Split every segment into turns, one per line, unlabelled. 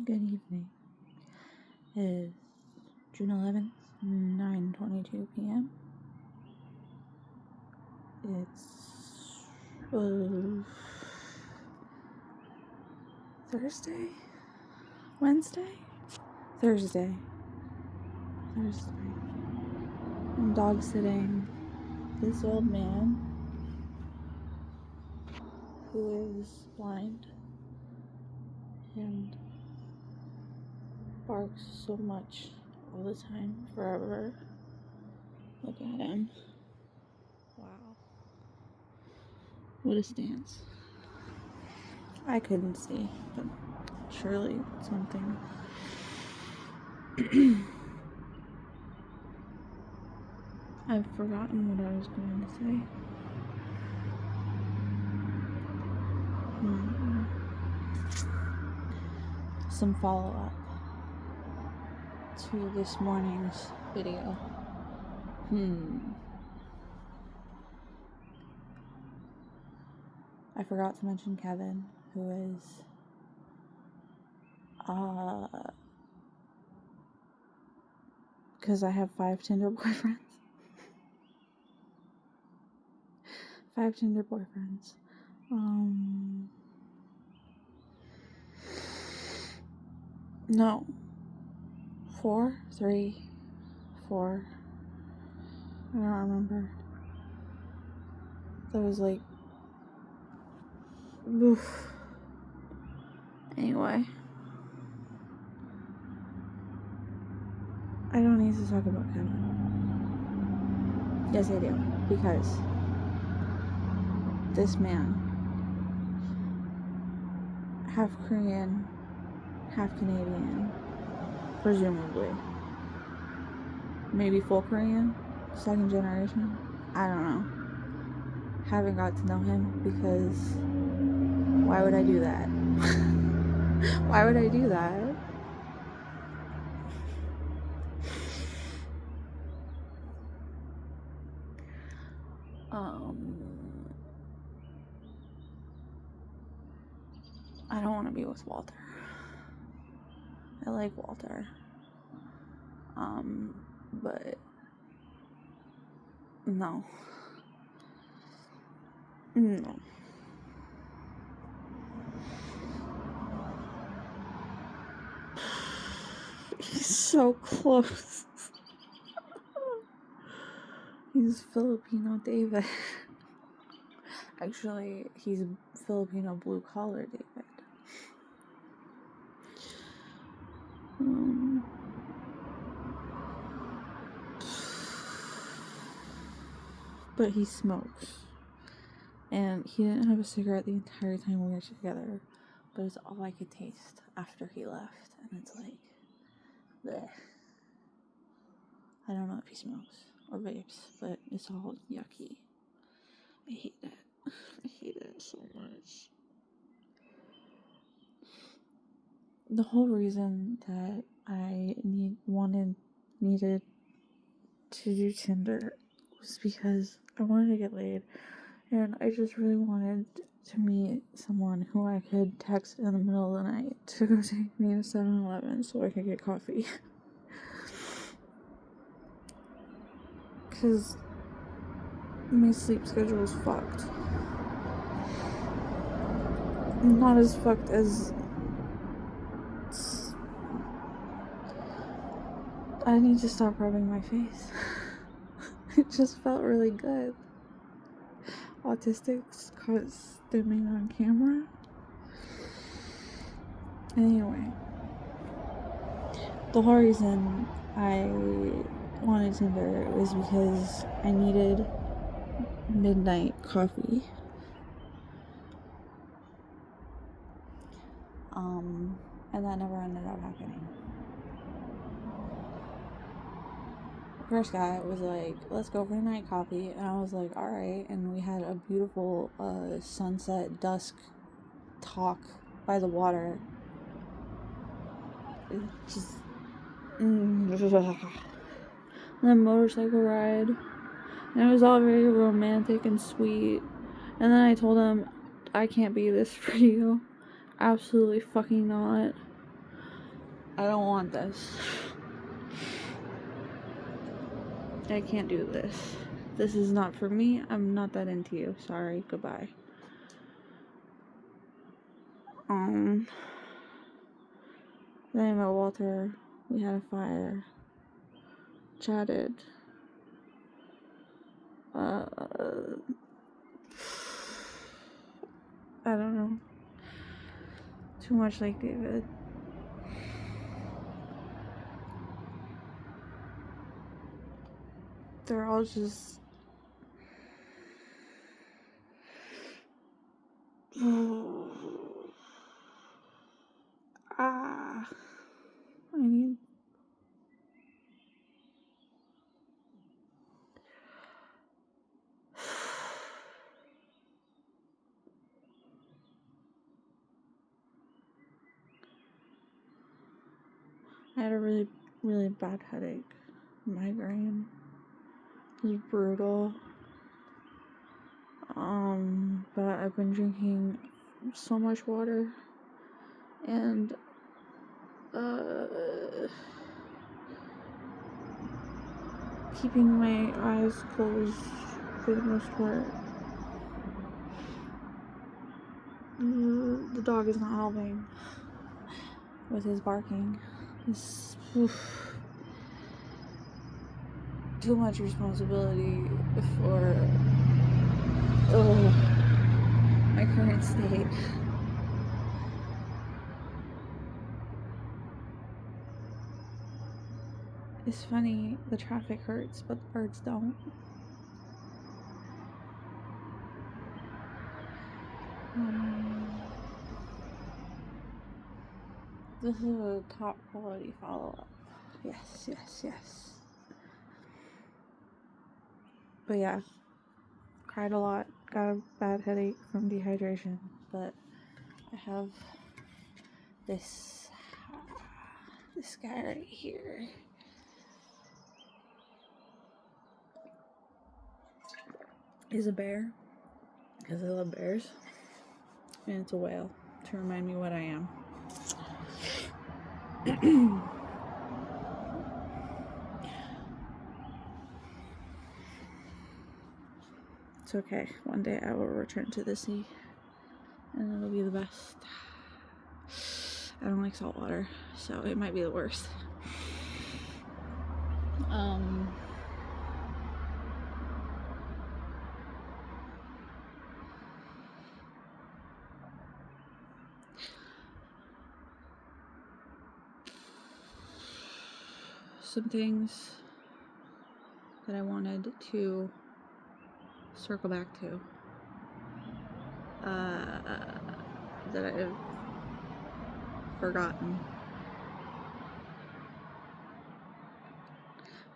Good evening. It is June 11th, 9:22 p.m. It's Thursday? Wednesday? Thursday. I'm dog sitting this old man who is blind and barks so much all the time, forever. Look at him. Wow. What a stance. I couldn't see, but surely something. I've forgotten what I was going to say. Some follow-up to this morning's video. I forgot to mention Kevin, who is because I have 5 Tinder boyfriends. 5 Tinder boyfriends. No. 4? 3? 4? I don't remember. That was like... Oof. Anyway. I don't need to talk about Kevin. Yes, I do. Because this man, half Korean, half Canadian, presumably. Maybe full Korean, 2nd generation. I don't know. Haven't got to know him because why would I do that? Why would I do that? I don't want to be with Walter. I like Walter. But no. He's so close. He's Filipino David. Actually, he's Filipino blue collar David. But he smokes. And he didn't have a cigarette the entire time we were together. But it's all I could taste after he left. And it's like, bleh. I don't know if he smokes or vapes, but it's all yucky. I hate that. I hate it so much. The whole reason that I needed to do Tinder was because I wanted to get laid, and I just really wanted to meet someone who I could text in the middle of the night to go take me to 7-Eleven so I could get coffee. Because my sleep schedule is fucked. Not as fucked as... I need to stop rubbing my face. It just felt really good. Autistics cause stimming on camera. Anyway, the whole reason I wanted Tinder was because I needed midnight coffee. And that never ended up happening. First guy was like, let's go for night coffee, and I was like, alright, and we had a beautiful sunset dusk talk by the water. It just and then motorcycle ride, and it was all very romantic and sweet. And then I told him, I can't be this for you, absolutely fucking not. I don't want this. I can't do this. This is not for me. I'm not that into you. Sorry. Goodbye. Then I met Walter. We had a fire. Chatted. I don't know. Too much like David. They're all just... I need... I had a really, really bad headache. Migraine. It was brutal. But I've been drinking so much water. And, keeping my eyes closed for the most part. The dog is not helping with his barking. It's too much responsibility for my current state. It's funny, the traffic hurts, but the birds don't. This is a top quality follow-up. Yes. But yeah, cried a lot, got a bad headache from dehydration, but I have this guy right here. Is a bear, because I love bears, and it's a whale to remind me what I am. It's okay. One day I will return to the sea, and it'll be the best. I don't like salt water, so it might be the worst. Some things that I wanted to circle back to that I've forgotten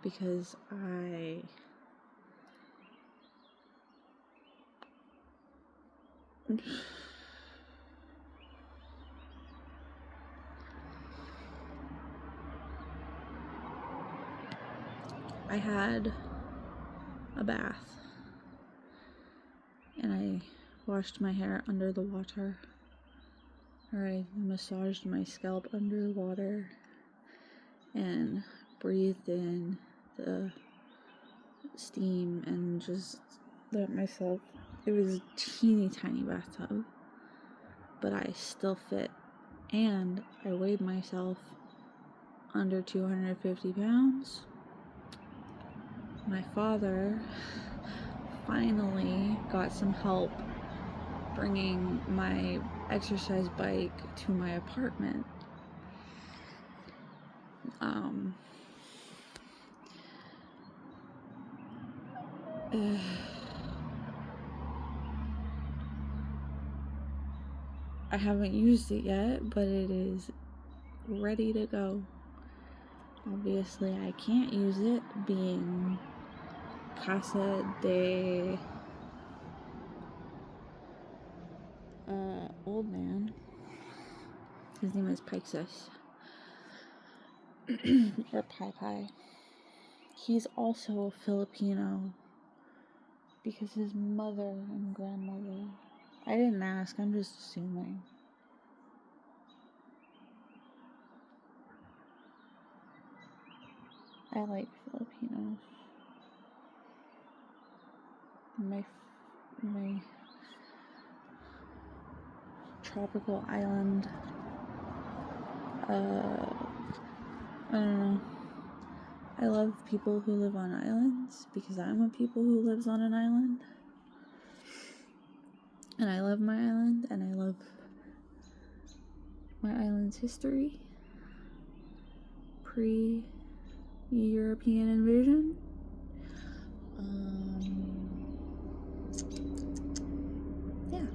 because I had a bath and I washed my hair under the water, or I massaged my scalp under the water and breathed in the steam and just let myself, it was a teeny tiny bathtub, but I still fit, and I weighed myself under 250 pounds. My father finally got some help bringing my exercise bike to my apartment. I haven't used it yet, but it is ready to go. Obviously, I can't use it being Casa de old man. His name is Pixis. Or Pai Pai. He's also Filipino because his mother and grandmother. I didn't ask, I'm just assuming. I like Filipinos. My tropical island. I don't know. I love people who live on islands because I'm a people who lives on an island. And I love my island, and I love my island's history. Pre-European invasion. Yeah.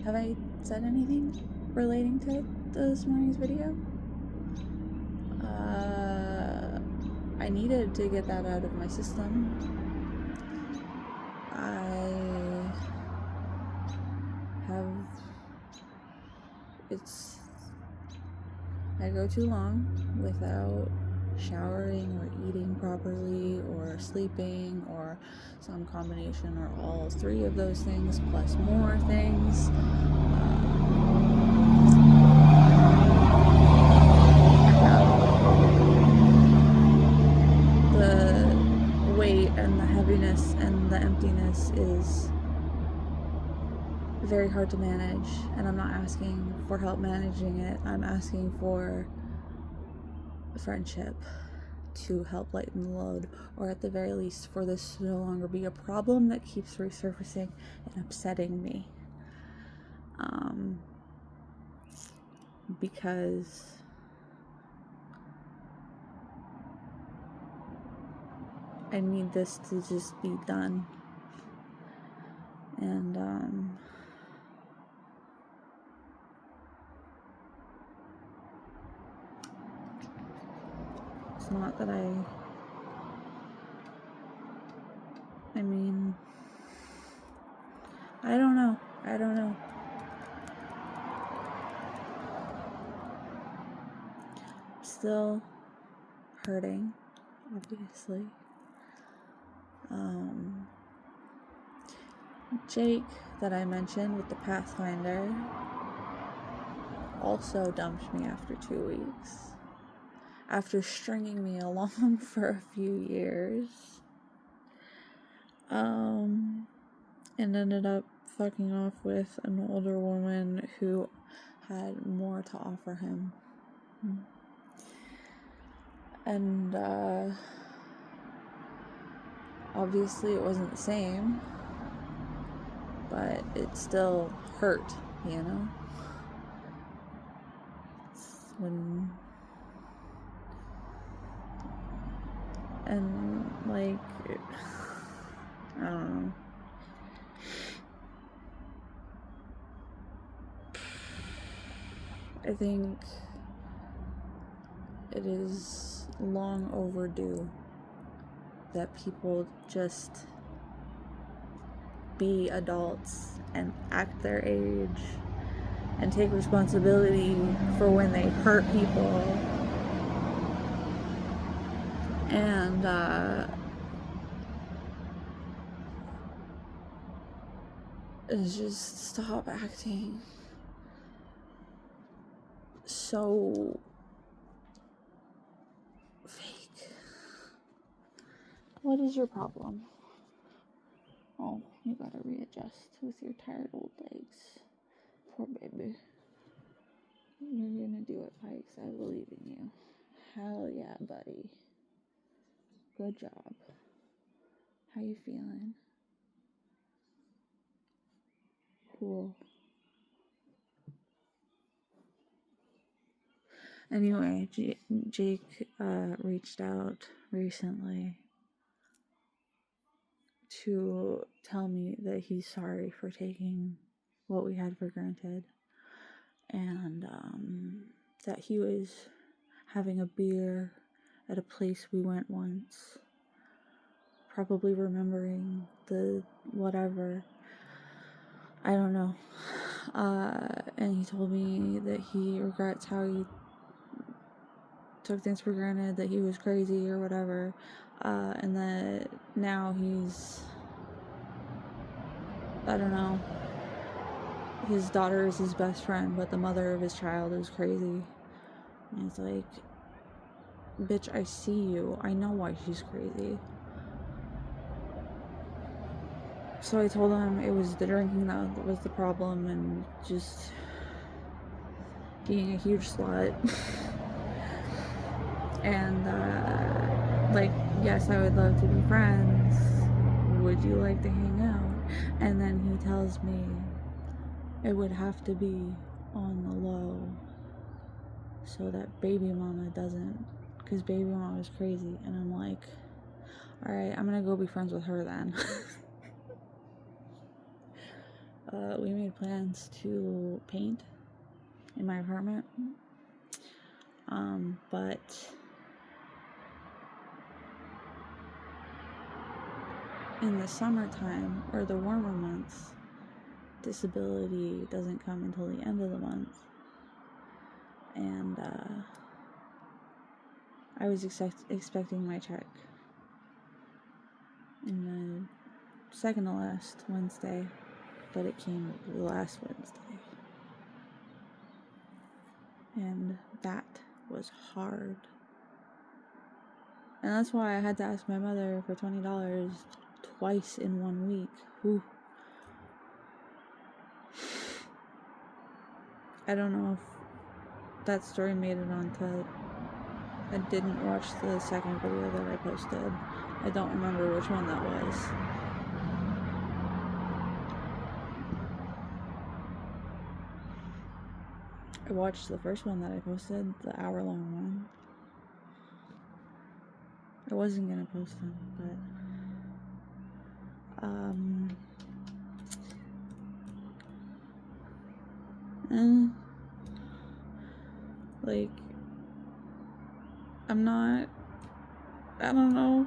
Have I said anything relating to this morning's video? I needed to get that out of my system. I go too long without showering or eating properly or sleeping or some combination or all three of those things plus more things. The weight and the heaviness and the emptiness is very hard to manage, and I'm not asking for help managing it. I'm asking for friendship to help lighten the load, or at the very least for this to no longer be a problem that keeps resurfacing and upsetting me. Because I need this to just be done. And it's not that I mean, I don't know. Still hurting, obviously. Jake, that I mentioned with the Pathfinder, also dumped me after 2 weeks. After stringing me along for a few years. And ended up fucking off with an older woman who had more to offer him. And obviously it wasn't the same, but it still hurt, you know? And like, I don't know. I think it is long overdue that people just be adults and act their age and take responsibility for when they hurt people. And just stop acting so fake. What is your problem? Oh, you gotta readjust with your tired old legs. Poor baby. You're gonna do it, Pikes. I believe in you. Hell yeah, buddy. Good job. How you feeling? Cool. Anyway, Jake reached out recently to tell me that he's sorry for taking what we had for granted, and that he was having a beer at a place we went once, probably remembering the whatever, I don't know, and he told me that he regrets how he took things for granted, that he was crazy or whatever, and that now he's, I don't know, his daughter is his best friend, but the mother of his child is crazy. And it's like, bitch, I see you. I know why she's crazy. So I told him it was the drinking that was the problem and just being a huge slut. And, like, yes, I would love to be friends. Would you like to hang out? And then he tells me it would have to be on the low so that baby mama doesn't, because baby mama is crazy. And I'm like, alright, I'm gonna go be friends with her then. We made plans to paint in my apartment. But in the summertime, or the warmer months, disability doesn't come until the end of the month. And, I was expecting my check in the second to last Wednesday, but it came last Wednesday. And that was hard. And that's why I had to ask my mother for $20 twice in 1 week. Whew. I don't know if that story made it onto... I didn't watch the second video that I posted. I don't remember which one that was. I watched the first one that I posted, the hour-long one. I wasn't gonna post them, but like, I'm not, I don't know.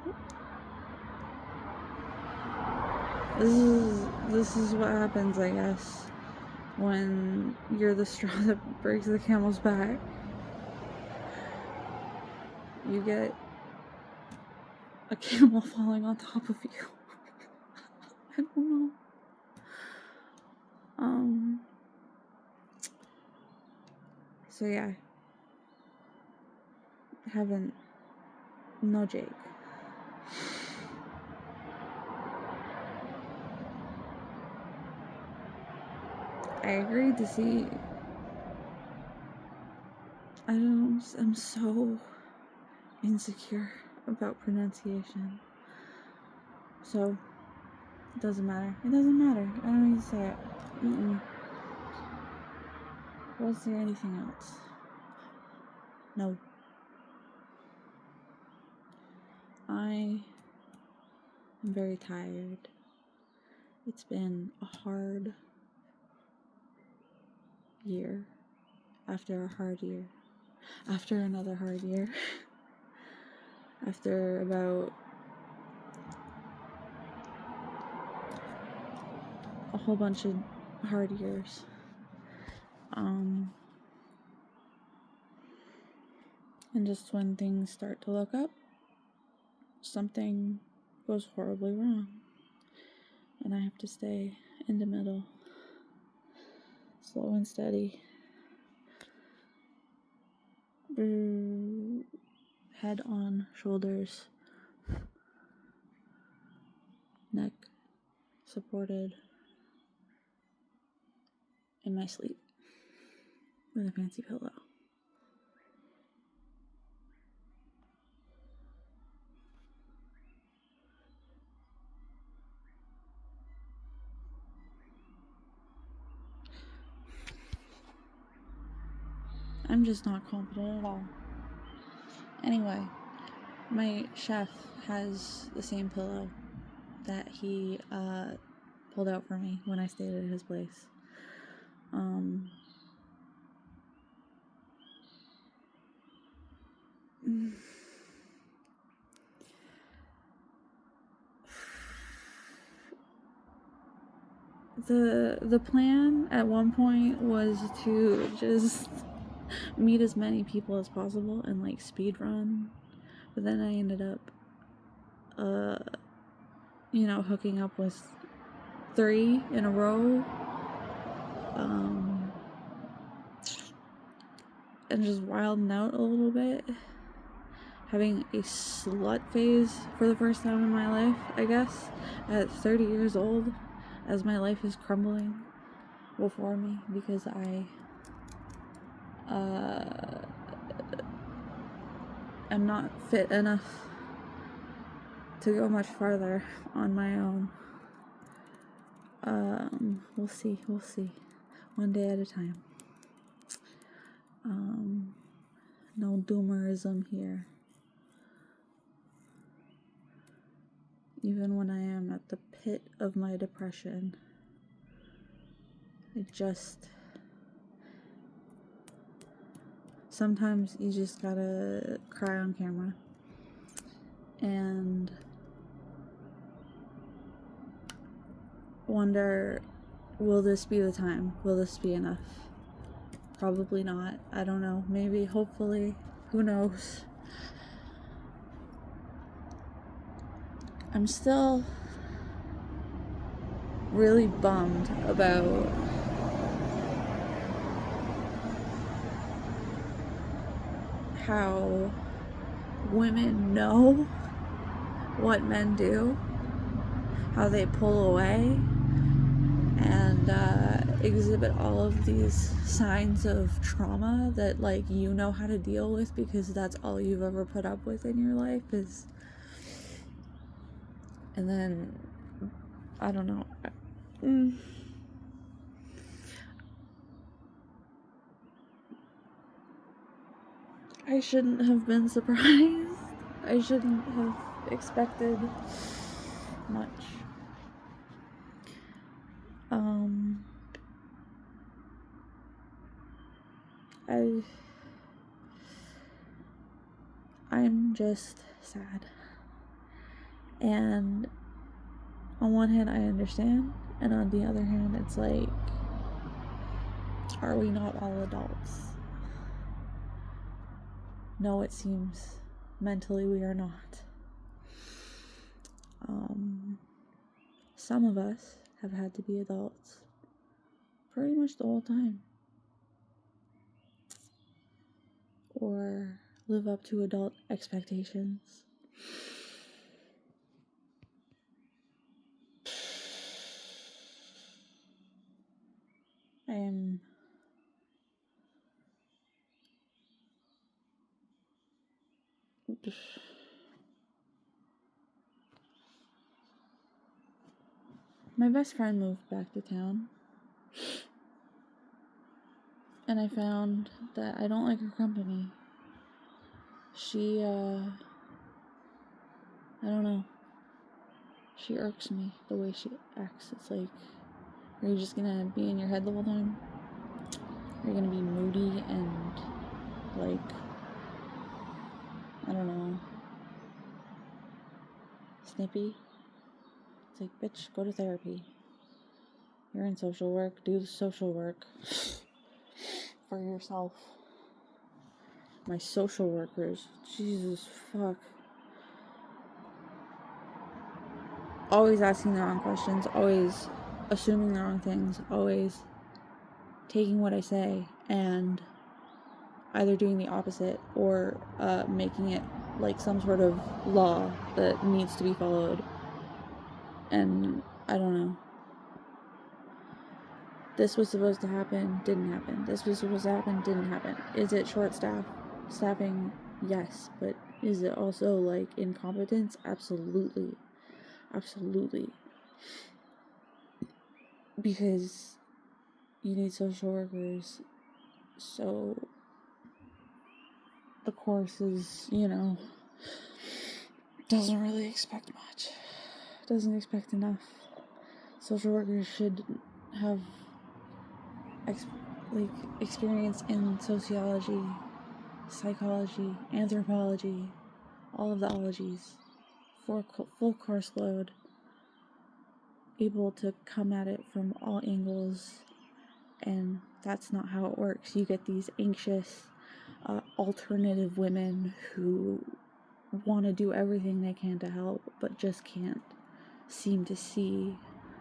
This is what happens, I guess, when you're the straw that breaks the camel's back. You get a camel falling on top of you. I don't know. So yeah. No Jake. I agreed to see. I'm so insecure about pronunciation. So, it doesn't matter. I don't need to say it. Won't say anything else. No. I am very tired. It's been a hard year after a hard year after another hard year after about a whole bunch of hard years. And just when things start to look up, something goes horribly wrong. And I have to stay in the middle. Slow and steady. Head on, shoulders, neck supported in my sleep with a fancy pillow. I'm just not confident at all. Anyway, my chef has the same pillow that he pulled out for me when I stayed at his place. The plan at one point was to just meet as many people as possible and like speed run, but then I ended up hooking up with 3 in a row, and just wilding out a little bit. having a slut phase for the first time in my life, I guess, at 30 years old, as my life is crumbling before me because I am not fit enough to go much farther on my own. We'll see. One day at a time. No doomerism here. Even when I am at the pit of my depression, sometimes you just gotta cry on camera. And wonder, will this be the time? Will this be enough? Probably not. I don't know. Maybe, hopefully. Who knows? I'm still really bummed about how women know what men do, how they pull away and exhibit all of these signs of trauma that, like, you know how to deal with because that's all you've ever put up with in your life is. And then, I don't know. I shouldn't have been surprised. I shouldn't have expected much. I'm just sad. And on one hand, I understand, and on the other hand, it's like, are we not all adults? No, it seems mentally we are not. Some of us have had to be adults pretty much the whole time, or live up to adult expectations. My best friend moved back to town, and I found that I don't like her company. She, I don't know. She irks me, the way she acts. It's like, are you just gonna be in your head the whole time? You're gonna be moody and, like, I don't know, snippy? It's like, bitch, go to therapy. You're in social work, do the social work for yourself. My social workers, Jesus fuck. Always asking the wrong questions, always assuming the wrong things, always taking what I say and either doing the opposite or making it like some sort of law that needs to be followed. And I don't know. This was supposed to happen, didn't happen. This was supposed to happen, didn't happen. Is it short staffing? Yes. But is it also, like, incompetence? Absolutely. Because you need social workers, so the course is, doesn't really expect much. Doesn't expect enough. Social workers should have experience in sociology, psychology, anthropology, all of the ologies, full course load, able to come at it from all angles, and that's not how it works. You get these anxious, alternative women who want to do everything they can to help, but just can't seem to see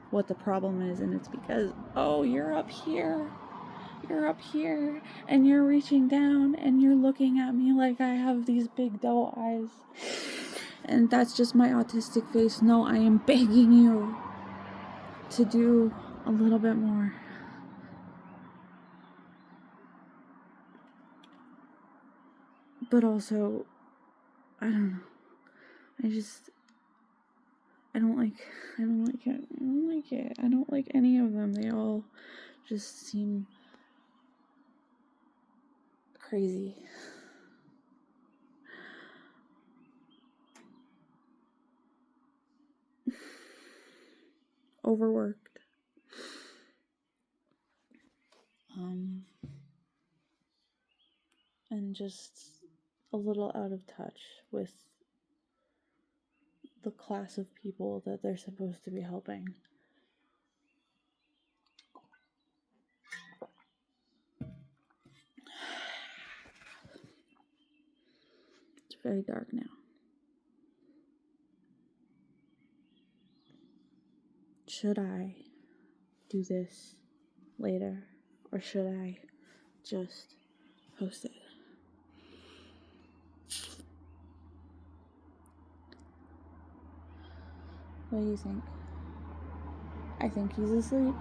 what the problem is, and it's because, oh, you're up here, You're up here and you're reaching down and you're looking at me like I have these big doe eyes. And that's just my autistic face. No, I am begging you to do a little bit more. But also, I don't know. I don't like it. I don't like any of them. They all just seem crazy. Overworked. And just a little out of touch with the class of people that they're supposed to be helping. It's very dark now. Should I do this later, or should I just post it? What do you think? I think he's asleep.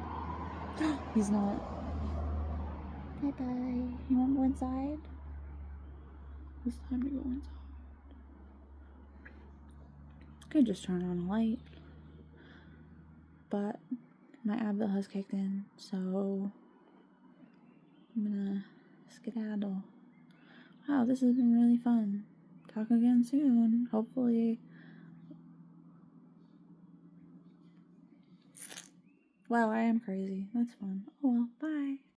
He's not. Bye-bye. You want to go inside? It's time to go inside. I could just turn on a light. But my Advil has kicked in, so I'm gonna skedaddle. Wow, this has been really fun. Talk again soon, hopefully. Wow, I am crazy. That's fun. Oh well, bye.